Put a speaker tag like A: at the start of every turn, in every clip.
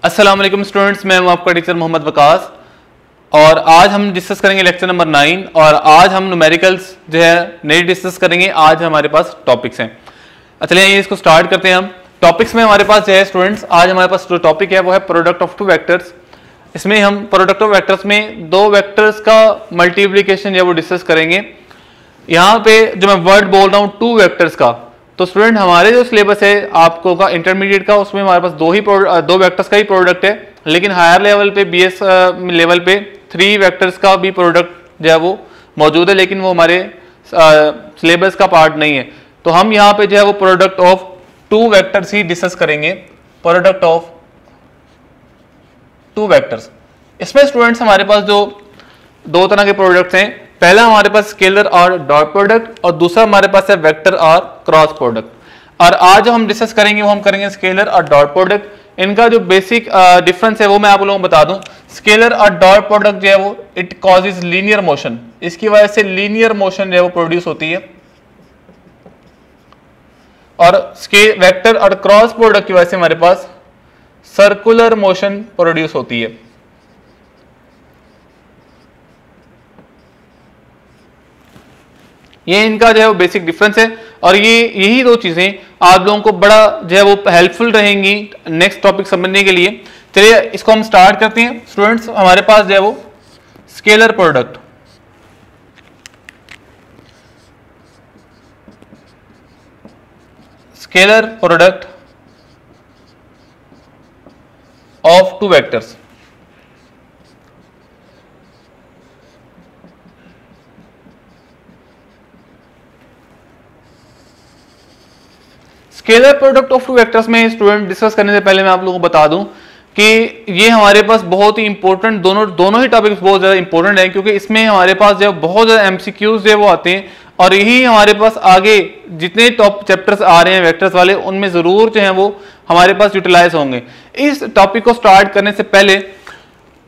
A: अस्सलाम वालेकुम स्टूडेंट्स, मैं हूं आपका टीचर मोहम्मद वकास और आज हम डिस्कस करेंगे लेक्चर नंबर 9 और आज हम न्यूमेरिकल्स जो है नहीं डिस्कस करेंगे। आज हमारे पास टॉपिक्स हैं। चलिए ये इसको स्टार्ट करते हैं। हम टॉपिक्स में हमारे पास जो है स्टूडेंट्स, आज हमारे पास जो टॉपिक है वो है प्रोडक्ट ऑफ टू वेक्टर्स। इसमें हम प्रोडक्ट ऑफ वेक्टर्स में दो वेक्टर्स का मल्टीप्लीकेशन जो वो डिस्कस करेंगे। यहाँ पे जो मैं वर्ड बोल रहा हूँ टू वेक्टर्स का, तो स्टूडेंट हमारे जो सिलेबस है आपको का इंटरमीडिएट का, उसमें हमारे पास दो वेक्टर्स का ही प्रोडक्ट है, लेकिन हायर लेवल पे बीएस लेवल पे 3 वेक्टर्स का भी प्रोडक्ट जो है वो मौजूद है, लेकिन वो हमारे सिलेबस का पार्ट नहीं है। तो हम यहाँ पे जो है वो product of two vectors he discuss करेंगे। प्रोडक्ट ऑफ टू वेक्टर्स, इसमें स्टूडेंट्स हमारे पास जो दो तरह के प्रोडक्ट्स हैं, पहला हमारे पास स्केलर और डॉट प्रोडक्ट और दूसरा हमारे पास है वेक्टर और क्रॉस प्रोडक्ट। और आज जो हम डिस्कस करेंगे वो हम करेंगे स्केलर और डॉट प्रोडक्ट। इनका जो बेसिक डिफरेंस है वो मैं आप लोगों को बता दूं। स्केलर और डॉट प्रोडक्ट जो है वो इट कॉजेज लीनियर मोशन, इसकी वजह से लीनियर मोशन जो है वो प्रोड्यूस होती है, और वेक्टर और क्रॉस प्रोडक्ट की वजह से हमारे पास सर्कुलर मोशन प्रोड्यूस होती है। ये इनका जो है वो बेसिक डिफरेंस है और ये यही दो चीजें आप लोगों को बड़ा जो है वो हेल्पफुल रहेंगी नेक्स्ट टॉपिक समझने के लिए। चलिए इसको हम स्टार्ट करते हैं। स्टूडेंट्स हमारे पास जो है वो scalar product, scalar product of two vectors. Scalar product of two vectors में स्टूडेंट डिस्कस करने से पहले मैं आप लोगों को बता दूं कि ये हमारे पास बहुत ही इंपॉर्टेंट दोनों ही टॉपिक्स बहुत ज्यादा इंपॉर्टेंट है, क्योंकि इसमें हमारे पास जो बहुत ज्यादा एमसीक्यूज जो वो आते हैं और यही हमारे पास आगे जितने टॉप चैप्टर्स आ रहे हैं वेक्टर्स वाले, उनमें जरूर जो है वो हमारे पास यूटिलाइज होंगे। इस टॉपिक को स्टार्ट करने से पहले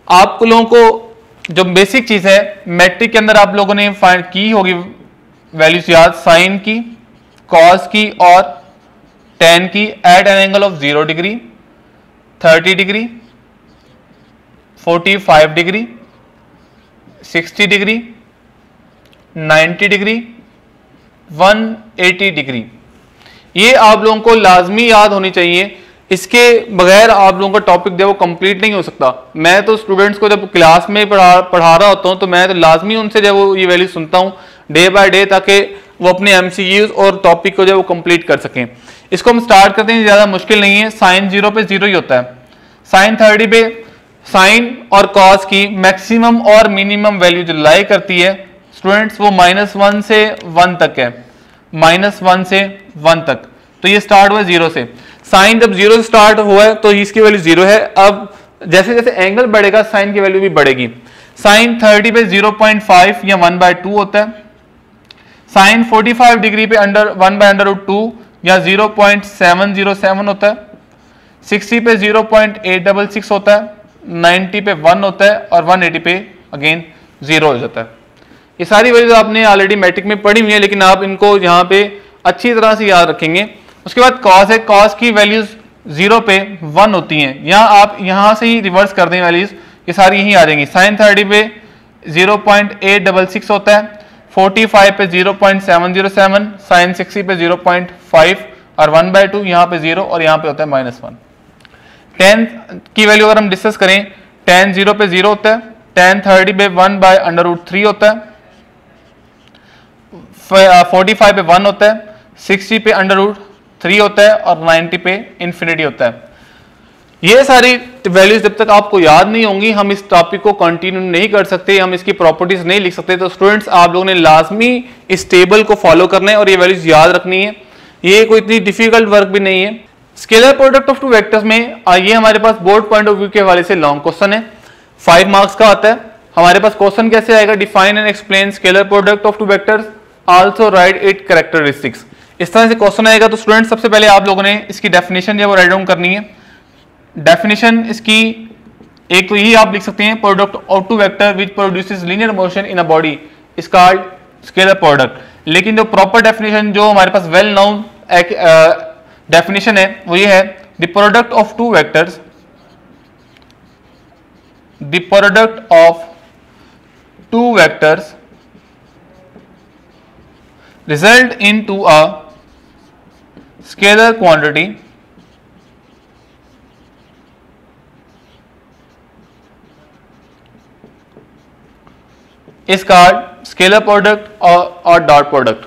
A: आप लोगों को जो बेसिक चीज है, मैट्रिक के अंदर आप लोगों ने फाइंड की होगी वैल्यूज याद, साइन की, कॉस की और tan की at an angle of 0 degree, 30 degree, 45 degree, 60 degree, 90 degree, 180 degree. ये आप लोगों को लाजमी याद होनी चाहिए, इसके बगैर आप लोगों का टॉपिक जो वो कंप्लीट नहीं हो सकता। मैं तो स्टूडेंट्स को जब क्लास में पढ़ा रहा होता हूं तो मैं तो लाजमी उनसे जब वो ये वैल्यू सुनता हूं डे बाय डे, ताकि वो अपने एमसीक्यूज और टॉपिक को जो वो कंप्लीट कर सकें। इसको हम स्टार्ट करते हैं, ज्यादा मुश्किल नहीं है। साइन 0 पे 0 ही होता है, साइन 30 पे साइन और कॉस की मैक्सिमम और मिनिमम वैल्यू जो लाई करती है स्टूडेंट्स वो -1 से 1 तक है, -1 से 1 तक। तो ये स्टार्ट हुआ 0 से। साइन जब 0 से स्टार्ट हुआ है तो इसकी वैल्यू 0 है। अब जैसे जैसे एंगल बढ़ेगा साइन की वैल्यू भी बढ़ेगी। साइन 30 पे 0.5 या 1/2 होता है। साइन 45 डिग्री पे 1/√2 या 0.707 होता है। 60 पे 0.866 होता है। 90 पे 1 होता है और 180 पे अगेन 0 हो जाता है। ये सारी वैल्यूज आपने ऑलरेडी मैट्रिक में पढ़ी हुई है, लेकिन आप इनको यहाँ पे अच्छी तरह से याद रखेंगे। उसके बाद कॉस है, कॉस की वैल्यूज 0 पे 1 होती हैं। यहाँ आप यहाँ से ही रिवर्स कर दें वैल्यूज, ये सारी यहीं आ जाएंगी। साइन 30 पे 0.866 होता है, 45 पे 0.707, साइन 60 पे 0.5 और 1/2, यहाँ पे 0 और यहाँ पे होता है -1। tan की वैल्यू अगर हम डिस्कस करें, tan 0 पे 0 होता है, tan 30 पे 1/√3 होता है, 45 पे 1 होता है, 60 पे √3 होता है और 90 पे इंफिनिटी होता है। ये सारी वैल्यूज जब तक आपको याद नहीं होंगी हम इस टॉपिक को कंटिन्यू नहीं कर सकते, हम इसकी प्रॉपर्टीज नहीं लिख सकते। तो स्टूडेंट्स आप लोगों ने लाजमी इस टेबल को फॉलो करना है और ये वैल्यूज याद रखनी है। ये कोई इतनी डिफिकल्ट वर्क भी नहीं है। Scalar product of two vectors में ये हमारे पास बोर्ड पॉइंट ऑफ व्यू के हवाले से लॉन्ग क्वेश्चन है, 5 मार्क्स का आता है। हमारे पास क्वेश्चन कैसे आएगा, define and explain scalar product of two vectors, also right it characteristics. इस तरह से क्वेश्चन आएगा। तो स्टूडेंट सबसे पहले आप लोगों ने इसकी डेफिनेशन जो है वो राइट डाउन करनी है। डेफिनेशन इसकी एक तो यही आप लिख सकते हैं, product of two vector which produces linear motion in a body is called scalar product. लेकिन जो प्रॉपर डेफिनेशन जो हमारे पास वेल नोन डेफिनेशन है वो ये है, the product of two vectors the product of two vectors result into a scalar quantity is called scalar product और dot product.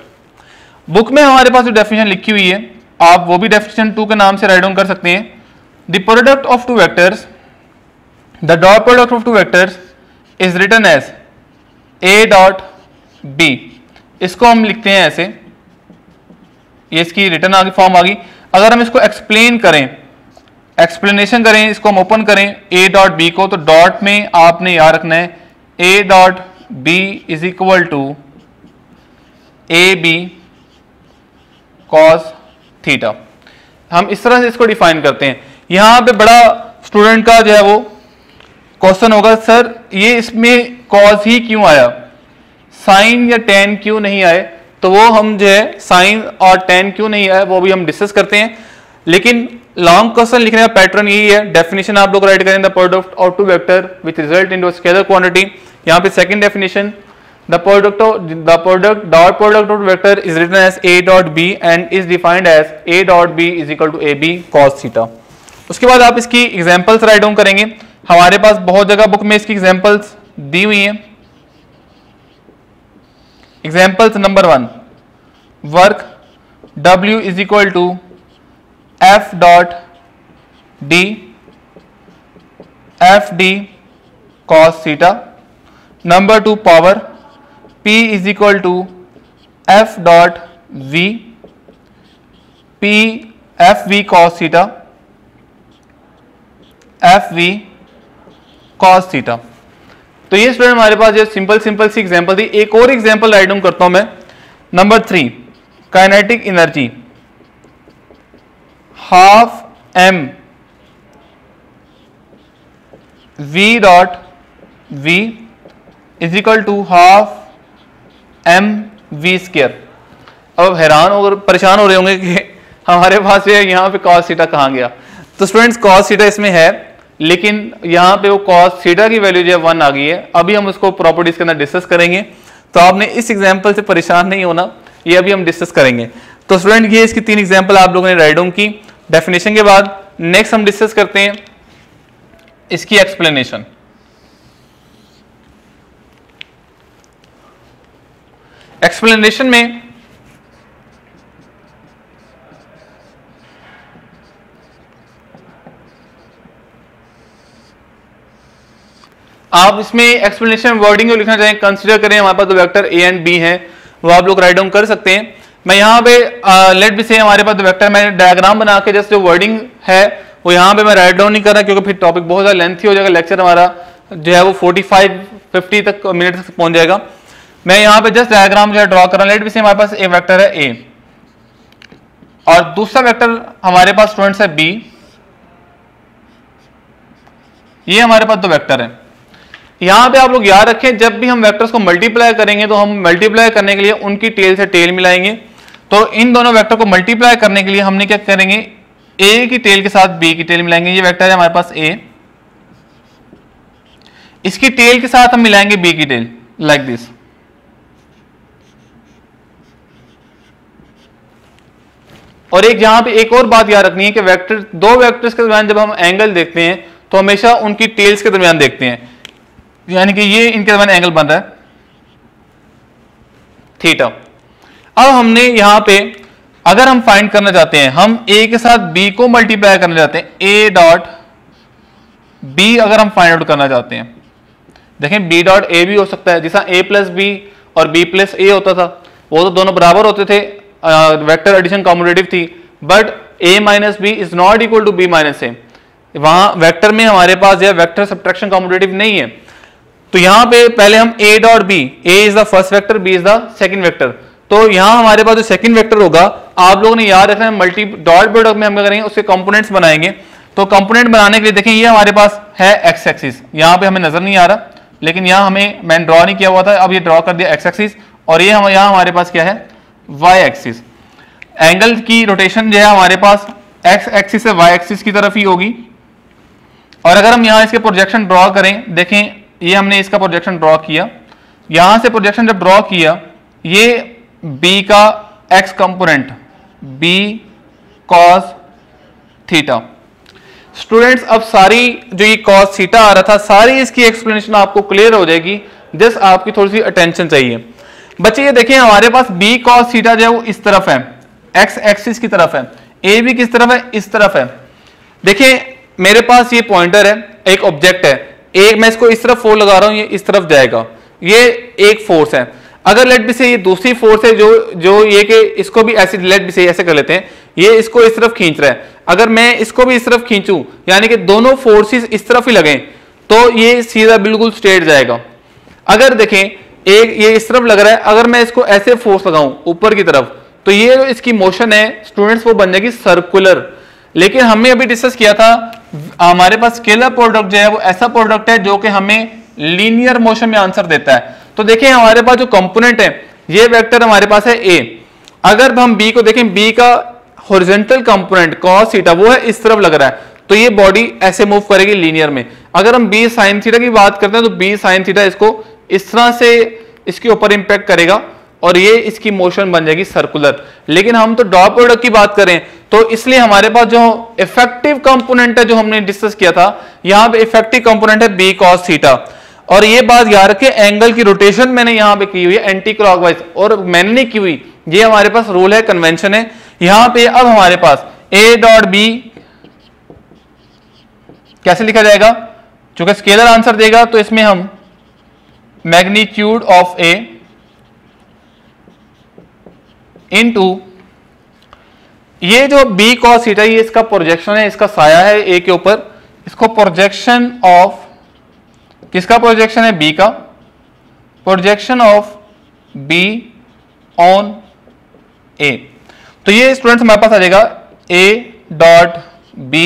A: Book में हमारे पास जो डेफिनेशन लिखी हुई है आप वो भी डेफिनेशन 2 के नाम से राइट डाउन कर सकते हैं। The product of two vectors, the dot product of two vectors is written as A dot B. इसको हम लिखते हैं ऐसे, ये इसकी रिटर्न आगे फॉर्म आ गई। अगर हम इसको एक्सप्लेन करें, एक्सप्लेनेशन करें, इसको हम ओपन करें ए डॉट बी को, तो डॉट में आपने याद रखना है A dot B is equal to A B cos theta. हम इस तरह से इसको डिफाइन करते हैं। यहां पे बड़ा स्टूडेंट का जो है वो क्वेश्चन होगा, सर ये इसमें कॉस ही क्यों आया, साइन या टेन क्यों नहीं आए? तो वो हम जो है साइन और टेन क्यों नहीं आए वो भी हम डिस्कस करते हैं। लेकिन लॉन्ग क्वेश्चन लिखने का पैटर्न यही है। डेफिनेशन आप लोग राइट करें, the product of two vector which result into scalar quantity. यहाँ पे second definition, the product dot product of vector is written as A dot B and is defined as A dot B is equal to A B cos theta. उसके बाद आप इसकी examples write down करेंगे। हमारे पास बहुत जगह book में इसकी एग्जांपल्स दी हुई हैं। Examples number 1, work W is equal to F dot D F D cos theta. Number 2, power P is equal to F dot V P F V cos theta F V cos theta. तो ये student हमारे पास ये simple सी example थी। एक और example write down करता हूं मैं। Number 3, kinetic energy half m v dot v is equal to half m v square. अब हैरान और परेशान हो रहे होंगे कि हमारे पास ये यहाँ पे cos थीटा कहाँ गया। तो स्टूडेंट्स cos थीटा इसमें है, लेकिन यहाँ पे वो cos थीटा की वैल्यू जो है 1 आ गई है। अभी हम उसको प्रॉपर्टीज के अंदर डिस्कस करेंगे, तो आपने इस एग्जांपल से परेशान नहीं होना, ये अभी हम डिस्कस करेंगे। तो स्टूडेंट ये इसकी 3 एग्जांपल आप लोगों ने राइट डाउन की डेफिनेशन के बाद। नेक्स्ट हम डिस्कस करते हैं इसकी एक्सप्लेनेशन। एक्सप्लेनेशन में आप इसमें एक्सप्लेनेशन वर्डिंग लिखना चाहें, कंसीडर करें हमारे पास जो वेक्टर ए एंड बी है वो आप लोग राइट डाउन कर सकते हैं। मैं यहाँ पे लेट बी से हमारे पास वेक्टर, मैंने डायग्राम बना के जस्ट जो वर्डिंग है वो यहाँ पे मैं राइट डाउन नहीं कर रहा, क्योंकि फिर टॉपिक बहुत ज्यादा लेंथी हो जाएगा, लेक्चर हमारा जो है वो 45-50 तक मिनट तक पहुंच जाएगा। मैं यहाँ पे जस्ट डायग्राम जो है ड्रॉ कर रहा हूँ। लेट बी से हमारे पास एक वेक्टर है ए और दूसरा वेक्टर हमारे पास स्टूडेंट्स है बी। ये हमारे पास दो वेक्टर है। यहां पे आप लोग याद रखें, जब भी हम वेक्टर्स को मल्टीप्लाई करेंगे तो हम मल्टीप्लाई करने के लिए उनकी टेल से टेल मिलाएंगे। तो इन दोनों वेक्टर को मल्टीप्लाई करने के लिए हमने क्या करेंगे, ए की टेल के साथ बी की टेल मिलाएंगे। ये वेक्टर है हमारे पास ए, इसकी टेल के साथ हम मिलाएंगे बी की टेल, लाइक दिस। और एक यहां पे एक और बात याद रखनी है कि वेक्टर, दो वेक्टर्स के दरमियान जब हम एंगल देखते हैं तो हमेशा उनकी टेल्स के दरमियान देखते हैं, यानी कि ये इनके दरमियान एंगल बन रहा है थीटा। अब हमने यहां पे अगर हम फाइंड करना चाहते हैं, हम ए के साथ बी को मल्टीप्लाई करना चाहते हैं, ए डॉट बी अगर हम फाइंड आउट करना चाहते हैं, देखें बी डॉट ए भी हो सकता है, जैसा ए प्लस बी और बी प्लस ए होता था, वो तो दोनों बराबर होते थे, वेक्टर एडिशन कॉम्यूटेटिव थी। But A minus B is not equal to B minus A, वहां वेक्टर में हमारे पास यह वेक्टर सब्ट्रैक्शन कॉम्यूटेटिव नहीं है। तो यहां पे पहले हम a dot B, a is the first vector, b is the second vector. तो यहां हमारे पास जो सेकंड वेक्टर होगा, आप लोगों ने याद रखना है, मल्टी डॉट प्रोडक्ट में हम क्या करेंगे, उसके कंपोनेंट्स बनाएंगे। तो कंपोनेंट बनाने के लिए देखें, ये हमारे पास है एक्स एक्सिस, यहां पे हमें नजर नहीं आ रहा, लेकिन यहां हमें मैंने ड्रॉ नहीं किया हुआ था, अब ये ड्रॉ कर दिया एक्स एक्सिस। और ये यहां हमारे पास क्या है, वाई एक्सिस। एंगल की रोटेशन जो है हमारे पास एक्स एक्सिस से वाई एक्सिस की तरफ ही होगी। और अगर हम यहाँ इसके प्रोजेक्शन ड्रॉ करें, देखें ये हमने इसका प्रोजेक्शन ड्रॉ किया, यहां से प्रोजेक्शन जब ड्रॉ किया, ये b का x component b cos theta. Students अब सारी जो ये cos थीटा आ रहा था, सारी इसकी एक्सप्लेनेशन आपको क्लियर हो जाएगी, जस्ट आपकी थोड़ी सी अटेंशन चाहिए। बच्चे ये देखें हमारे पास b cos थीटा जो है वो इस तरफ है, x एक्सिस की तरफ है, a भी किस तरफ है, इस तरफ है। देखिए मेरे पास ये पॉइंटर है, एक ऑब्जेक्ट है, एक मैं इसको इस तरफ फोर्स लगा रहा हूं, ये इस तरफ जाएगा, ये एक फोर्स है। अगर लेट बी से ये दूसरी फोर्स है जो ये कि इसको भी ऐसे लेट बी से ऐसे कर लेते हैं, ये इसको इस तरफ खींच रहा है, अगर मैं इसको भी इस तरफ खींचूं, यानी कि दोनों फोर्सेस इस तरफ ही लगें, तो ये सीधा बिल्कुल स्ट्रेट जाएगा। अगर देखें एक ये इस तरफ लग रहा है, अगर मैं इसको ऐसे फोर्स लगाऊं ऊपर की तरफ, तो ये जो इसकी मोशन है स्टूडेंट्स वो बन जाएगी सर्कुलर। लेकिन हमने अभी डिस्कस किया था हमारे पास स्केलर प्रोडक्ट जो है वो ऐसा प्रोडक्ट है जो कि हमें लीनियर मोशन में आंसर देता है। तो देखिए हमारे पास जो कंपोनेंट है, ये वेक्टर हमारे पास है a, अगर हम b को देखें, b का हॉरिजॉन्टल कंपोनेंट cos थीटा वो है इस तरफ लग रहा है, तो ये बॉडी ऐसे मूव करेगी लीनियर में। अगर हम b sin थीटा की बात करते हैं तो b sin थीटा इसको इस तरह से इसके ऊपर इंपैक्ट करेगा और ये इसकी मोशन बन जाएगी सर्कुलर। लेकिन हम तो डॉट प्रोडक्ट की बात करें तो इसलिए हमारे पास जो इफेक्टिव कंपोनेंट है जो हमने डिस्कस किया था, यहां पे इफेक्टिव कंपोनेंट है b cos थीटा। और ये बात याद रखें, एंगल की रोटेशन मैंने यहां पे की हुई है एंटी क्लॉकवाइज, और मैंने नहीं की हुई, ये हमारे पास रूल है, कन्वेंशन है। यहां पे अब हमारे पास a डॉट b कैसे लिखा जाएगा, चूंकि स्केलर आंसर देगा तो इसमें हम मैग्नीट्यूड ऑफ a इनटू ये जो b cos थीटा ये इसका प्रोजेक्शन है, इसका साया है a के ऊपर, इसको प्रोजेक्शन ऑफ किसका प्रोजेक्शन है, b का, projection of b on a। तो ये स्टूडेंट्स हमारे पास आ जाएगा a dot b,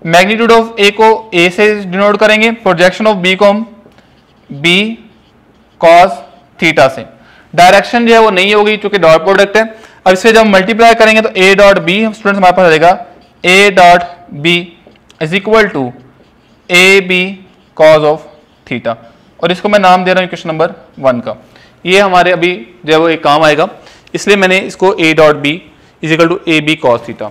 A: magnitude of a को a से डिनोट करेंगे, प्रोजेक्शन ऑफ b को हम b cos थीटा से। डायरेक्शन जो है वो नहीं होगी क्योंकि डॉट प्रोडक्ट है। अब इसे जब मल्टीप्लाई करेंगे तो a डॉट बी स्टूडेंट्स हमारे पास आ जाएगा a dot B is equal to A B cos of theta, और इसको मैं नाम दे रहा हूं क्वेश्चन नंबर 1 का। ये हमारे अभी जो है वो एक काम आएगा, इसलिए मैंने इसको a dot B is equal to A B cos theta.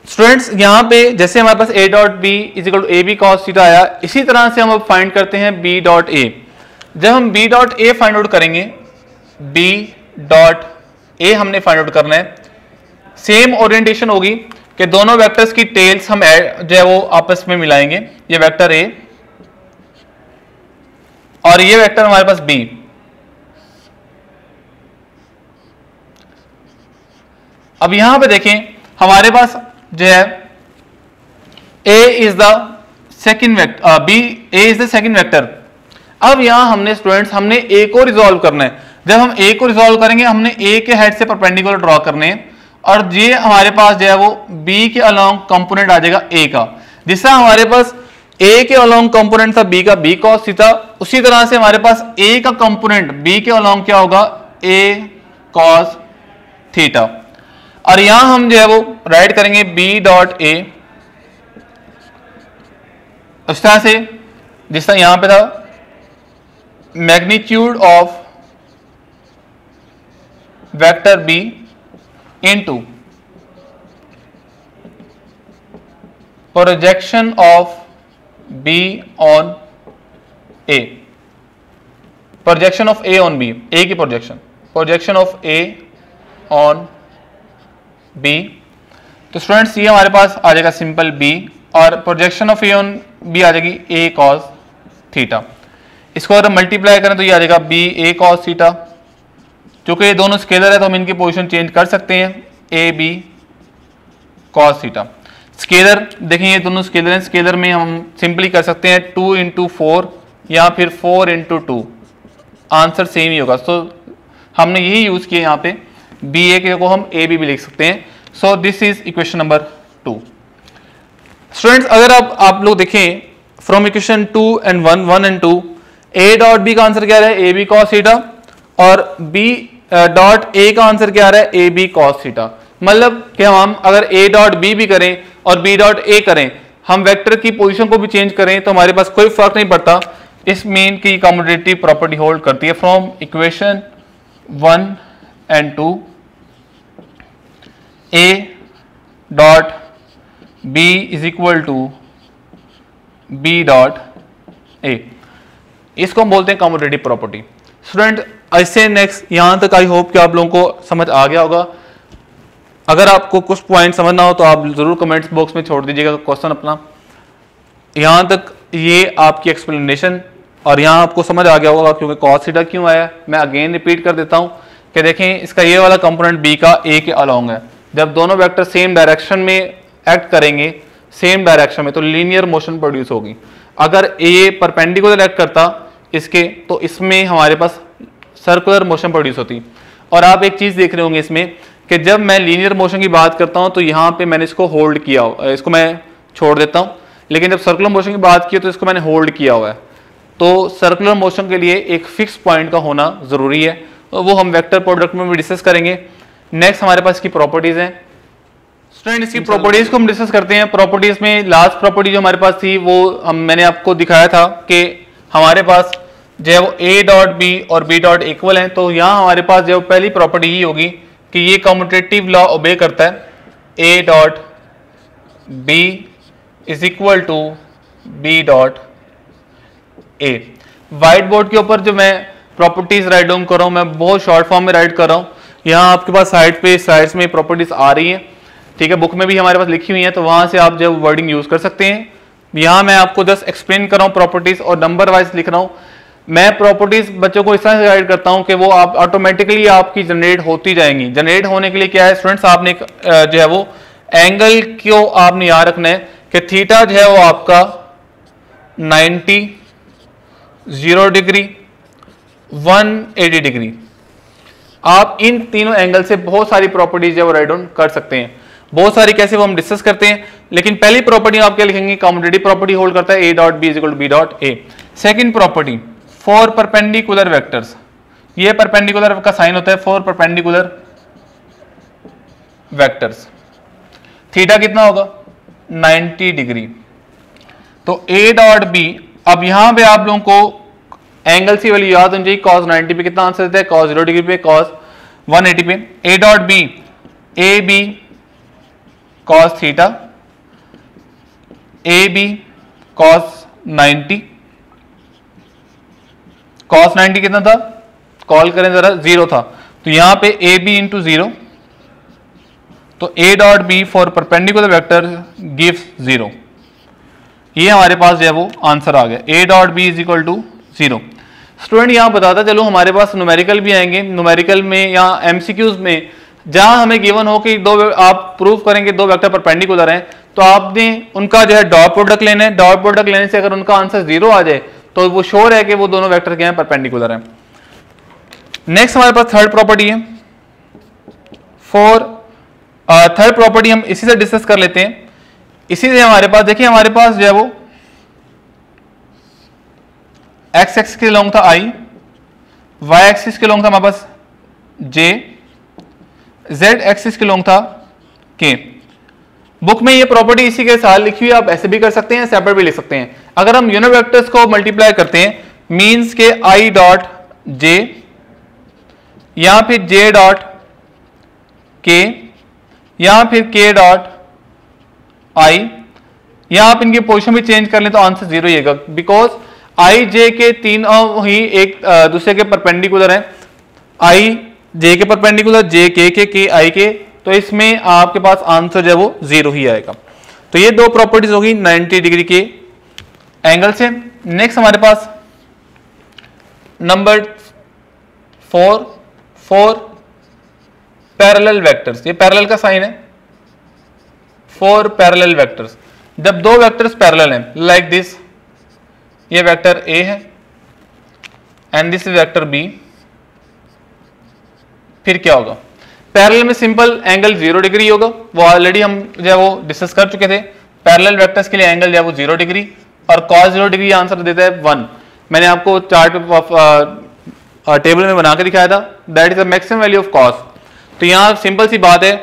A: Students यहाँ पे जैसे हमारे पास a dot B is equal to A B cos theta आया, इसी तरह से हम अब फाइंड करते हैं b डॉट ए। जब हम b dot A find out करेंगे, b डॉट ए हमने फाइंड आउट करना है, सेम ओरिएंटेशन होगी कि दोनों वेक्टर्स की टेल्स हम जो है वो आपस में मिलाएंगे, ये वेक्टर a और ये वेक्टर हमारे पास b। अब यहां पे देखें हमारे पास जो है a is the second vector, b a is the second vector. अब यहां हमने स्टूडेंट्स हमने a को रिजॉल्व करना है। जब हम a को रिजॉल्व करेंगे हमने a के हेड से परपेंडिकुलर ड्रॉ करने हैं, और ये हमारे पास जो है वो b के अलोंग कंपोनेंट आ जाएगा a का। जिससे हमारे पास a के अलोंग कंपोनेंट था b का b cos थीटा, उसी तरह से हमारे पास a का कंपोनेंट b के अलोंग क्या होगा, a cos थीटा। और यहां हम जो है वो राइट करेंगे b डॉट a उस तरह से जिस तरह यहां पे था magnitude of vector b into projection of b on a, projection of a on b, a की projection of a on b। तो स्टूडेंट्स ये हमारे पास आ जाएगा सिंपल b, और projection of a on b आ जाएगी a cos थीटा। इसको अगर मल्टीप्लाई करें तो ये आ जाएगा b a cos थीटा। क्योंकि ये दोनों स्केलर है तो हम इनकी पोजीशन चेंज कर सकते हैं, a b cos theta. Scalar देखें ये दोनों स्केलर हैं, स्केलर में हम सिंपली कर सकते हैं 2 इंटू 4 या फिर 4 इंटू 2, आंसर सेम ही होगा। सो हमने यही यूज किया यहाँ पे, बी ए को हम ए बी भी लिख सकते हैं। So this is equation number 2। Students अगर आप लोग देखें from equation 2 and 1 and 2, A dot B का आंसर क्या है, ए बी कॉस थीटा, और बी डॉट ए का आंसर क्या आ रहा है, ए बी कॉस थीटा। मतलब कि हम अगर ए डॉट बी भी करें और बी डॉट ए करें, हम वेक्टर की पोजीशन को भी चेंज करें तो हमारे पास कोई फर्क नहीं पड़ता, इस मीन की कम्यूटेटिव प्रॉपर्टी होल्ड करती है। From equation 1 and 2 A dot B is equal to B dot A, इसको हम बोलते हैं कम्यूटेटिव प्रॉपर्टी। स्टूडेंट ऐसे नेक्स्ट यहां तक आई होप कि आप लोगों को समझ आ गया होगा। अगर आपको कुछ पॉइंट समझना हो तो आप जरूर कमेंट्स बॉक्स में छोड़ दीजिएगा क्वेश्चन अपना। यहां तक ये आपकी एक्सप्लेनेशन, और यहां आपको समझ आ गया होगा क्योंकि cos थीटा क्यों आया। मैं अगेन रिपीट कर देता हूं कि देखें इसका ये वाला कंपोनेंट b का a के अलोंग है। जब दोनों वेक्टर सेम डायरेक्शन में एक्ट करेंगे, सेम डायरेक्शन में, तो लीनियर मोशन प्रोड्यूस होगी। अगर a परपेंडिकुलर एक्ट करता इसके तो इसमें हमारे पास सर्कुलर मोशन प्रोड्यूस होती। और आप एक चीज देख रहे होंगे इसमें कि जब मैं लीनियर मोशन की बात करता हूं तो यहां पे मैंने इसको होल्ड किया, इसको मैं छोड़ देता हूं, लेकिन जब सर्कुलर मोशन की बात की तो इसको मैंने होल्ड किया हुआ है। तो सर्कुलर मोशन के लिए एक फिक्स पॉइंट का होना जरूरी है, वो हम वेक्टर प्रोडक्ट में भी डिस्कस करेंगे। नेक्स्ट हमारे पास इसकी प्रॉपर्टीज हैं। स्टूडेंट इसकी प्रॉपर्टीज को हम डिस्कस करते हैं। प्रॉपर्टीज में लास्ट प्रॉपर्टी जो हमारे पास थी वो मैंने आपको दिखाया था कि हमारे पास जो है वो a डॉट बी और b डॉट इक्वल है। तो यहाँ हमारे पास जो पहली प्रॉपर्टी ही होगी कि ये कम्यूटेटिव लॉ ओबे करता है, a dot b is equal to b dot a। White board के ऊपर जो मैं प्रॉपर्टीज राइट डाउन कर रहा हूँ, मैं बहुत शॉर्ट फॉर्म में राइट कर रहा हूँ। यहाँ आपके पास साइड पे साइड्स में प्रॉपर्टीज आ रही हैं, ठीक है, बुक में भी हमारे पास लिखी हुई है, तो वहां से आप जो वर्डिंग यूज कर सकते हैं। यहाँ मैं आपको जस्ट एक्सप्लेन कर रहा हूँ प्रॉपर्टीज और नंबर वाइज लिख रहा हूँ। मैं प्रॉपर्टीज बच्चों को इस तरह से गाइड करता हूँ कि वो आप ऑटोमेटिकली आपकी जनरेट होती जाएंगी। जनरेट होने के लिए क्या है स्टूडेंट्स, आपने जो है वो एंगल को आपने याद रखना है कि थीटा जो है वो आपका 90, 0 डिग्री, 180 डिग्री। आप इन तीनों एंगल से बहुत सारी प्रॉपर्टीज है वो राइट डाउन कर सकते हैं। बहुत सारी कैसे वो हम डिस्कस करते हैं, लेकिन पहली प्रॉपर्टी आप क्या लिखेंगे, कम्यूटेटिव प्रॉपर्टी होल्ड करता है a dot b is equal to b dot a। Second property for perpendicular vectors, ये परपेंडिकुलर का साइन होता है फॉर परपेंडिकुलर वेक्टर्स। थीटा कितना होगा 90 डिग्री। तो a डॉट b, अब यहां पे आप लोगों को एंगल की वैल्यू याद होनी चाहिए। cos 90 पे कितना आंसर देता है, cos 0 डिग्री पे, cos 180 पे। a dot b, a b cos theta, a b cos 90। cos 90 कितना था, कॉल करें जरा, 0 था, तो यहां पे a b इंटू 0, तो a dot b for perpendicular vector gives 0। ये हमारे पास जो है वो आंसर आ गया, a dot b is equal to 0। Student यहां बताता चलो हमारे पास न्यूमेरिकल भी आएंगे। न्यूमेरिकल में या एमसीक्यूज में जहां हमें गिवन हो कि आप प्रूव करेंगे दो वेक्टर परपेंडिकुलर हैं, तो आपने उनका जो है डॉट प्रोडक्ट लेना है। डॉट प्रोडक्ट लेने से अगर उनका आंसर 0 आ जाए तो वो श्योर है कि वो दोनों वेक्टर क्या है, परपेंडिकुलर हैं। नेक्स्ट हमारे पास थर्ड प्रॉपर्टी है। थर्ड प्रॉपर्टी हम इसी से डिस्कस कर लेते हैं। इसी से हमारे पास देखिए, हमारे पास जो है वो एक्स एक्सिस के लॉन्ग था i, वाई एक्सिस के लॉन्ग था हमारे पास j, z एक्सिस के लॉन्ग था k। बुक में ये प्रॉपर्टी इसी के साथ लिखी हुई, आप ऐसे भी कर सकते हैं, सेपरेट भी लिख सकते हैं। अगर हम यूनिट वेक्टर्स को मल्टीप्लाई करते हैं, मींस के i डॉट j या फिर j डॉट k या फिर k डॉट i, या आप इनकी पोजीशन भी चेंज कर लें तो आंसर 0 ही आएगा, बिकॉज आई जे के तीनों ही एक दूसरे के परपेंडिकुलर हैं। आई जे के परपेंडिकुलर, जे के आई के, तो इसमें आपके पास आंसर जो है वो 0 ही आएगा। तो ये दो प्रॉपर्टीज होगी 90 डिग्री के एंगल से। नेक्स्ट हमारे पास नंबर 4 पैरेलल वेक्टर्स। ये पैरेलल का साइन है, 4 पैरेलल वेक्टर्स। जब दो वेक्टर्स पैरेलल हैं लाइक दिस, ये वेक्टर A है एंड दिस वेक्टर B, फिर क्या होगा, पैरेलल में सिंपल एंगल 0 डिग्री होगा। वो ऑलरेडी हम जो है वो डिस्कस कर चुके थे। पैरेलल वेक्टर्स के लिए एंगल जो है वो 0 डिग्री, और cos 0 डिग्री आंसर देता है 1। मैंने आपको चार्ट टेबल में बना के दिखाया था, that is the maximum value of cos। तो यहाँ सिंपल सी बात है,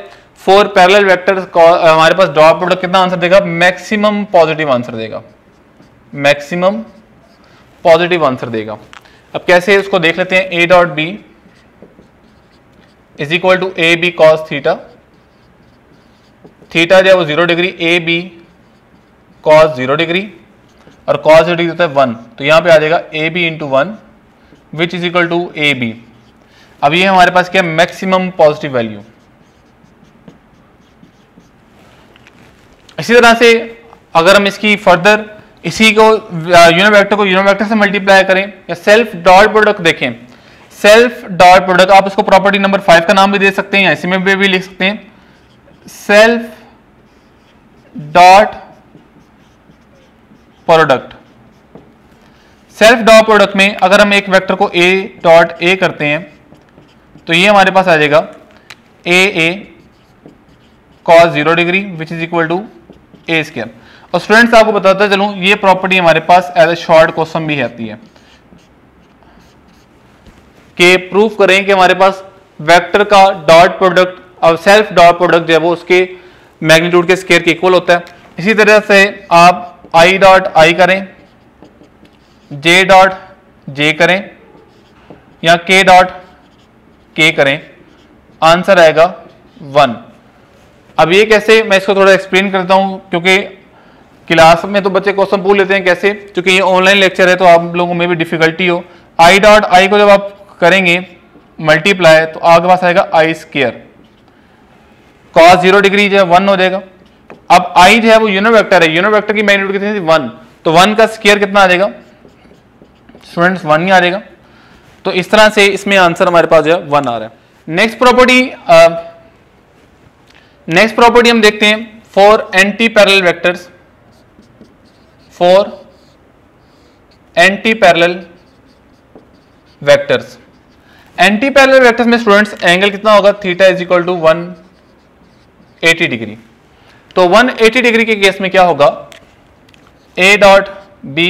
A: फोर पैरेलल वेक्टर्स हमारे पास डॉट प्रोडक्ट कितना आंसर देगा, मैक्सिमम पॉजिटिव आंसर देगा, मैक्सिमम पॉजिटिव आंसर देगा। अब कैसे उसको देख लेते हैं, A dot B is equal to A B cos theta, theta जो है वो 0 degree, A B cos 0 degree और कॉस 0 डिग्री होता है 1, तो यहां पे आ जाएगा A B into 1 which is equal to A B. अब ये हमारे पास क्या है, मैक्सिमम पॉजिटिव वैल्यू। इसी तरह से अगर हम इसकी फर्दर इसी को यूनिट वेक्टर से मल्टीप्लाई करें या सेल्फ डॉट प्रोडक्ट देखें, सेल्फ डॉट प्रोडक्ट आप इसको प्रॉपर्टी नंबर 5 का नाम भी दे सकते हैं या इसी में भी लिख सकते हैं, self dot product. Self dot product में अगर हम एक वेक्टर को ए डॉट ए करते हैं तो ये हमारे पास आ जाएगा A cos 0 degree which is equal to A square. और स्टूडेंट्स आपको बताता चलूं ये प्रॉपर्टी हमारे पास एज ए शॉर्ट क्वेश्चन भी आती है कि प्रूफ करें कि हमारे पास वेक्टर का डॉट प्रोडक्ट और सेल्फ डॉट प्रोडक्ट जो है वो उसके मैग्नीट्यूड के स्क्वायर के इक्वल होता है। इसी तरह से आप आई डॉट आई करें, जे डॉट जे करें या के डॉट के करें, आंसर आएगा 1। अब ये कैसे, मैं इसको थोड़ा एक्सप्लेन करता हूं क्योंकि क्लास में तो बच्चे क्वेश्चन पूछ लेते हैं कैसे, क्योंकि ये ऑनलाइन लेक्चर है तो आप लोगों में भी डिफिकल्टी हो। आई डॉट आई को जब आप करेंगे मल्टीप्लाई तो आपके पास आएगा आई स्क्वायर, कॉस 0 डिग्री जो है 1 हो जाएगा। अब आई जो है वो यूनिट वेक्टर है, यूनिट वेक्टर की मैग्नीट्यूड कितनी थी 1, तो 1 का स्क्वायर कितना आ जाएगा स्टूडेंट्स 1 ही आ जाएगा। तो इस तरह से इसमें आंसर हमारे पास जो है 1 आ रहा है। नेक्स्ट प्रॉपर्टी हम देखते हैं for anti parallel vectors, for anti parallel vectors. Anti parallel vectors में स्टूडेंट्स एंगल कितना होगा, theta is equal to 180 degree. तो 180 डिग्री के केस में क्या होगा, A dot B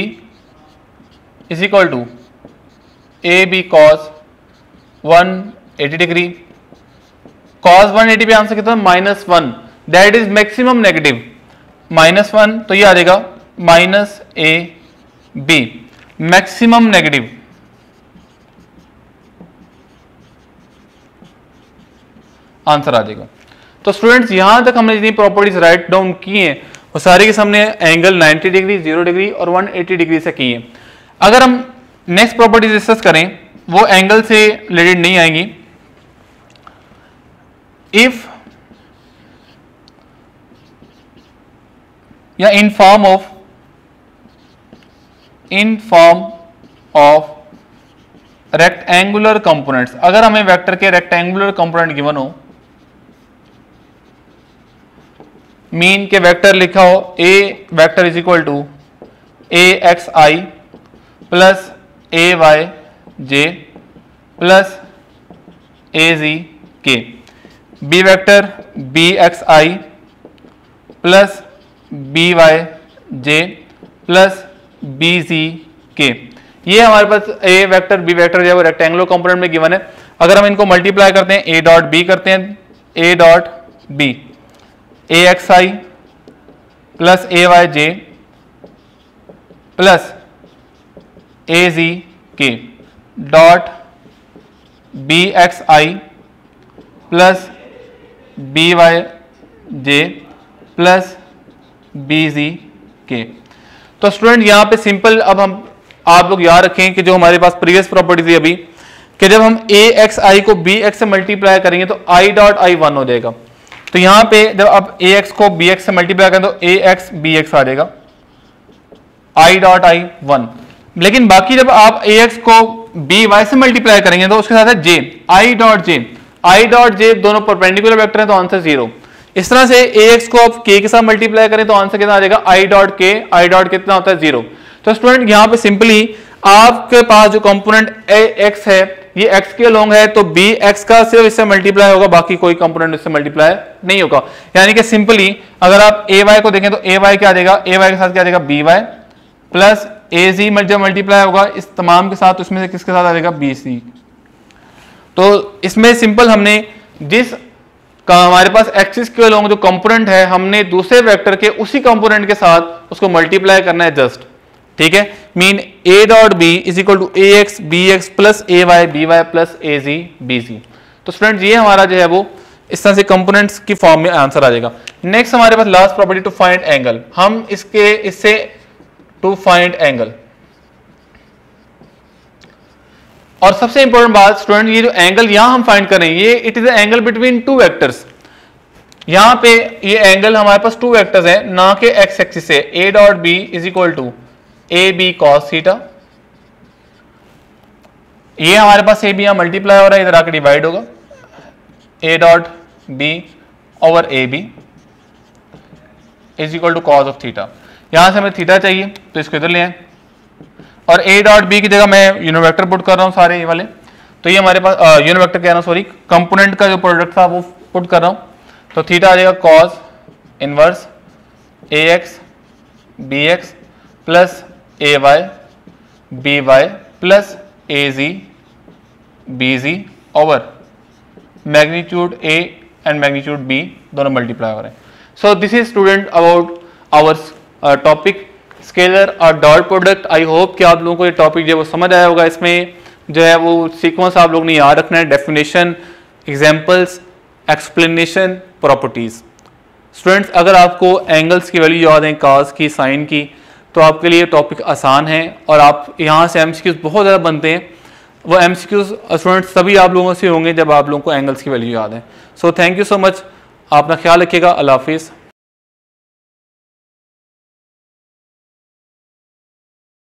A: is equal to A B cos 180 degree. Cos 180 पे answer कितना, -1, दैट इज मैक्सिमम नेगेटिव, -1, तो ये आ जाएगा minus A B, maximum negative. Answer आ जाएगा। तो स्टूडेंट्स यहां तक हमने जितनी प्रॉपर्टीज राइट डाउन की हैं वो सारी के सामने एंगल 90 डिग्री, 0 डिग्री और 180 डिग्री से की हैं। अगर हम नेक्स्ट प्रॉपर्टीज डिस्कस करें वो एंगल से रिलेटेड नहीं आएंगी। इफ या in form of rectangular components, अगर हमें वेक्टर के रेक्टेंगुलर कंपोनेंट गिवन हो, मीन के वेक्टर लिखा हो A vector is equal to A X I plus A Y J plus A Z K, B vector B X I plus B Y J plus B Z K. ये हमारे पास A vector B vector जो है वो rectangular component में given है। अगर हम इनको मल्टीप्लाई करते हैं, ए डॉट बी करते हैं, A dot B A X I plus A Y J plus A Z K dot B X I plus B Y J plus B Z K. तो student यहां पे simple, अब हम आप लोग याद रखें कि जो हमारे पास प्रीवियस प्रॉपर्टी थी अभी कि जब हम ए एक्स आई को बी एक्स से मल्टीप्लाई करेंगे तो आई डॉट आई 1 हो जाएगा। तो यहां पे जब आप ए एक्स को बी एक्स से मल्टीप्लाई करें तो ए एक्स बी एक्स आ जाएगा, आई डॉट आई 1। लेकिन बाकी जब आप ए एक्स को बी वाई से मल्टीप्लाई करेंगे तो उसके साथ है जे, आई डॉट जे दोनों परपेंडिकुलर वेक्टर हैं तो आंसर 0। इस तरह से ए एक्स को आप के साथ मल्टीप्लाई करें तो आंसर कितना आ जाएगा, आई डॉट के, आई डॉट कितना होता है 0। तो स्टूडेंट यहां पे सिंपली आपके पास जो कंपोनेंट ए एक्स है ये एक्स के लॉन्ग है तो बी एक्स का सिर्फ इससे मल्टीप्लाई होगा, बाकी कोई कंपोनेंट इससे मल्टीप्लाई नहीं होगा। यानी कि सिंपली अगर आप ए वाई को देखें तो ए वाई क्या आ जाएगा, ए वाई के साथ क्या आ जाएगा बी वाई प्लस ए जी जब मल्टीप्लाई होगा इस तमाम के साथ, उसमें से किसके साथ आ जाएगा बी सी। तो इसमें सिंपल हमने जिस हमारे पास एक्सिस के अलोंग जो कंपोनेंट है हमने दूसरे वेक्टर के उसी कंपोनेंट के साथ उसको मल्टीप्लाई करना है जस्ट, ठीक है। Mean a dot B is equal to A X B X plus A Y B Y plus A ji B Z. तो स्टूडेंट ये हमारा जो है वो इस तरह से कंपोनेंट्स की फॉर्म में आंसर आ जाएगा। नेक्स्ट हमारे पास last property to find angle, हम इससे टू फाइंड एंगल, और सबसे इंपॉर्टेंट बात स्टूडेंट ये जो एंगल यहां हम फाइंड कर रहे हैं ये it is angle between two vectors. यहां पे ये एंगल हमारे पास टू वेक्टर्स है ना कि एक्स एक्सिस से। A dot B is equal to A B cos theta, ये हमारे पास ए बी यहां मल्टीप्लाई हो रहा है, इधर आकर डिवाइड होगा, A dot B over A B is equal to cos of theta. यहां से हमें थीटा चाहिए तो इसको इधर ले आए, और ए डॉट बी की जगह मैं यूनिट वेक्टर पुट कर रहा हूं सारे ये वाले, तो ये हमारे पास यूनिट वेक्टर कह रहा हूं सॉरी, कंपोनेंट का जो प्रोडक्ट था वो पुट कर रहा हूं, तो थीटा आ जाएगा cos inverse A X B X plus A Y B Y plus A ji B G over magnitude A and magnitude B दोनों मल्टीप्लाई हो रहे हैं। So this is student about our topic scalar और dot product. I hope कि आप लोगों को ये टॉपिक जो है वो समझ आया होगा। इसमें जो है वो सीक्वेंस आप लोगों ने याद रखना है, definition, examples, explanation, properties. Students अगर आपको एंगल्स की वैल्यू याद है, कॉस की, साइन की, तो आपके लिए टॉपिक आसान है और आप यहाँ से एमसीक्यूज बहुत ज़्यादा बनते हैं। वो एमसीक्यूज स्टूडेंट्स सभी आप लोगों से होंगे जब आप लोगों को एंगल्स की वैल्यू याद है। So thank you so much, आप अपना ख्याल रखिएगा, अल्लाह हाफिज़।